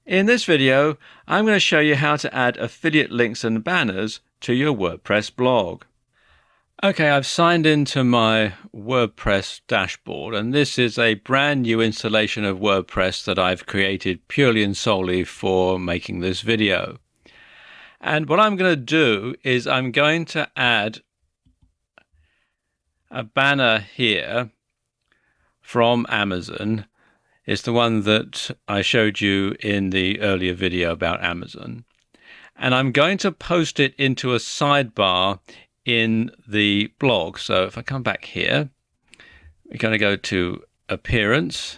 In this video, I'm going to show you how to add affiliate links and banners to your WordPress blog. Okay, I've signed into my WordPress dashboard, and this is a brand new installation of WordPress that I've created purely and solely for making this video. And what I'm going to do is I'm going to add a banner here from Amazon. It's the one that I showed you in the earlier video about Amazon. And I'm going to post it into a sidebar in the blog. So if I come back here, we're going to go to Appearance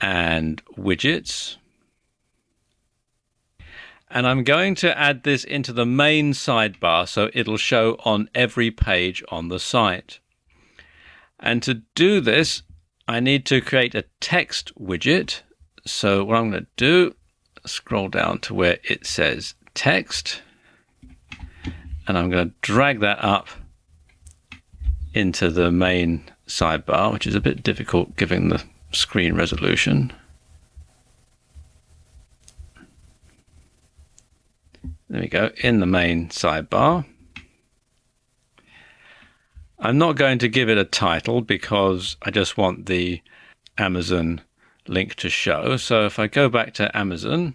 and Widgets. And I'm going to add this into the main sidebar so it'll show on every page on the site. And to do this, I need to create a text widget. So what I'm going to do, scroll down to where it says text, and I'm going to drag that up into the main sidebar, which is a bit difficult given the screen resolution. There we go, in the main sidebar. I'm not going to give it a title because I just want the Amazon link to show. So if I go back to Amazon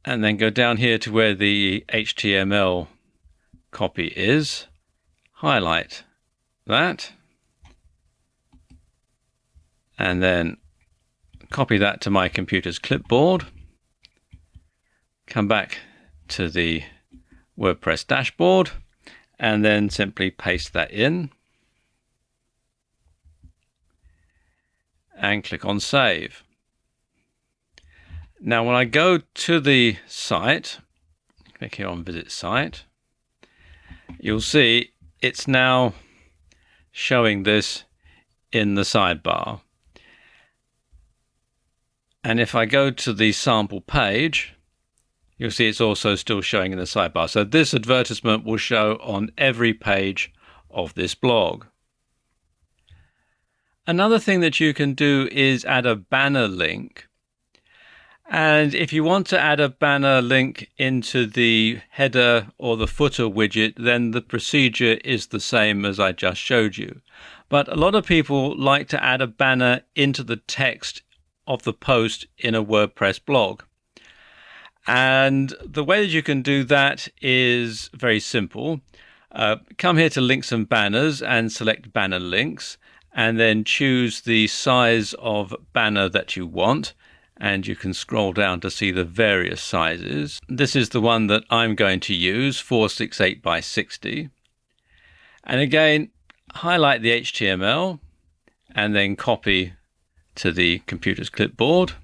and then go down here to where the HTML copy is, highlight that, and then copy that to my computer's clipboard, come back to the WordPress dashboard, and then simply paste that in and click on Save. Now when I go to the site, click here on Visit Site, you'll see it's now showing this in the sidebar. And if I go to the sample page, you'll see it's also still showing in the sidebar. So this advertisement will show on every page of this blog. Another thing that you can do is add a banner link. And if you want to add a banner link into the header or the footer widget, then the procedure is the same as I just showed you. But a lot of people like to add a banner into the text of the post in a WordPress blog. And the way that you can do that is very simple. Come here to Links and Banners and select Banner Links, and then choose the size of banner that you want. And you can scroll down to see the various sizes. This is the one that I'm going to use, 468 by 60. And again, highlight the HTML and then copy to the computer's clipboard.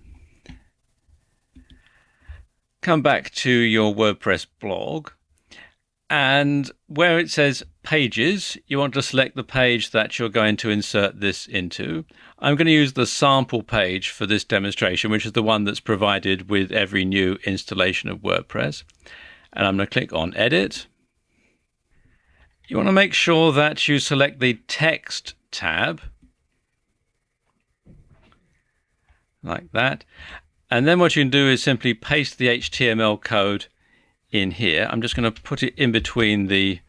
Come back to your WordPress blog, and where it says Pages, you want to select the page that you're going to insert this into. I'm going to use the sample page for this demonstration, which is the one that's provided with every new installation of WordPress. And I'm going to click on Edit. You want to make sure that you select the Text tab, like that. And then what you can do is simply paste the HTML code in here. I'm just going to put it in between the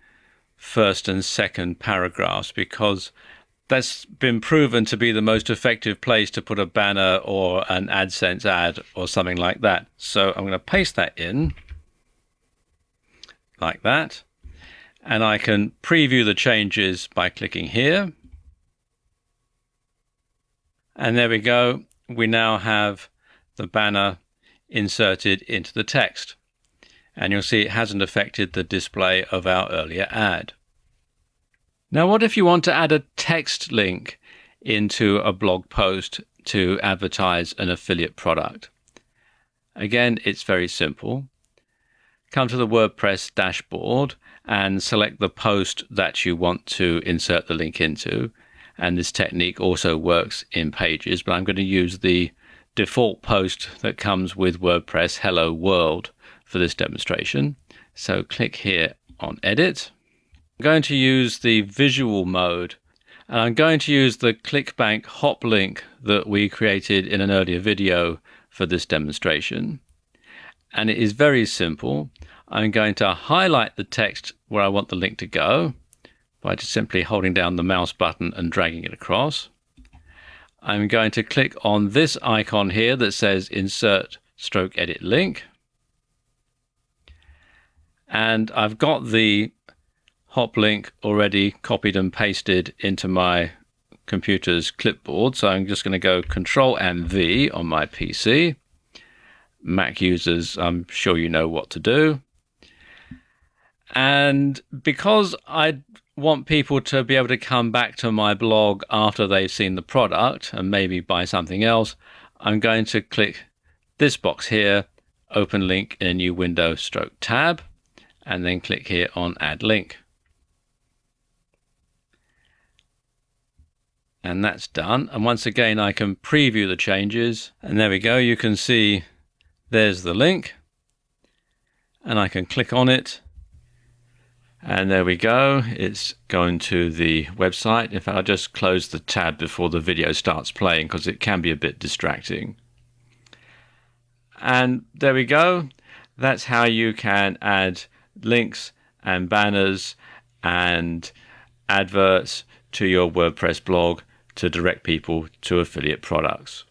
first and second paragraphs because that's been proven to be the most effective place to put a banner or an AdSense ad or something like that. So I'm going to paste that in like that. And I can preview the changes by clicking here. And there we go. We now have the banner inserted into the text. And you'll see it hasn't affected the display of our earlier ad. Now, what if you want to add a text link into a blog post to advertise an affiliate product? Again, it's very simple. Come to the WordPress dashboard and select the post that you want to insert the link into. And this technique also works in Pages, but I'm going to use the default post that comes with WordPress, Hello World, for this demonstration. So click here on Edit. I'm going to use the visual mode And I'm going to use the ClickBank hop link that we created in an earlier video for this demonstration. And it is very simple. I'm going to highlight the text where I want the link to go by just simply holding down the mouse button and dragging it across. I'm going to click on this icon here that says Insert / Edit Link. And I've got the hop link already copied and pasted into my computer's clipboard. So I'm just going to go Control and V on my PC. Mac users, I'm sure you know what to do. And because I want people to be able to come back to my blog after they've seen the product and maybe buy something else, I'm going to click this box here, Open Link in a new window / tab, and then click here on Add Link. And that's done. And once again, I can preview the changes. And there we go. You can see there's the link. And I can click on it. And there we go. It's going to the website. In fact, I'll just close the tab before the video starts playing because it can be a bit distracting. And there we go. That's how you can add links and banners and adverts to your WordPress blog to direct people to affiliate products.